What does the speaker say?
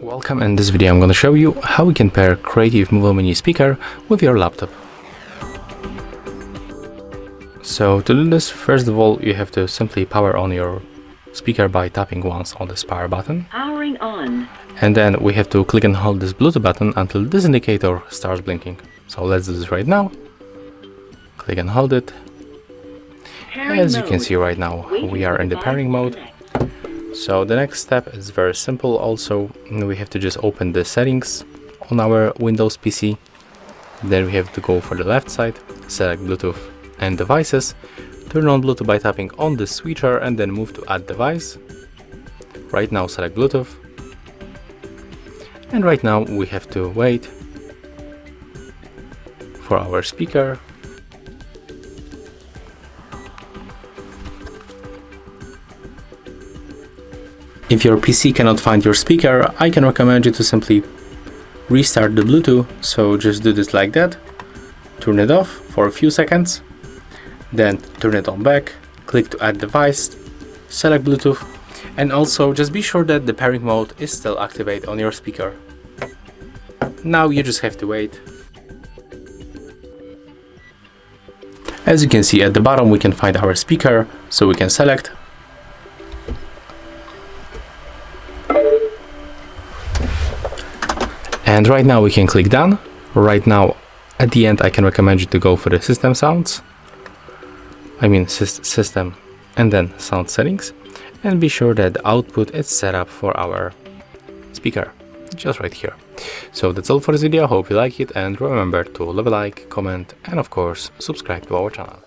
Welcome. In this video I'm going to show you how we can pair Creative Muvo Mini speaker with your laptop. So to do this, first of all, you have to simply power on your speaker by tapping once on this power button. Powering on. And then we have to click and hold this Bluetooth button until this indicator starts blinking. So let's do this right now. Click and hold it. As you can see right now, we are in the pairing mode. So the next step is very simple. Also, we have to just open the settings on our Windows PC. Then we have to go for the left side, select Bluetooth and devices, turn on Bluetooth by tapping on the switcher and then move to add device. Right now select Bluetooth. And right now we have to wait for our speaker. If your PC cannot find your speaker, I can recommend you to simply restart the Bluetooth. So just do this like that, turn it off for a few seconds, then turn it on back, click to add device, select Bluetooth, and also just be sure that the pairing mode is still activated on your speaker. Now you just have to wait. As you can see at the bottom, we can find our speaker, so we can select. And right now we can click done. Right now at the end I can recommend you to go for the system sounds. I mean system and then sound settings. And be sure that the output is set up for our speaker. Just right here. So that's all for this video. Hope you like it, and remember to leave a like, comment, and of course subscribe to our channel.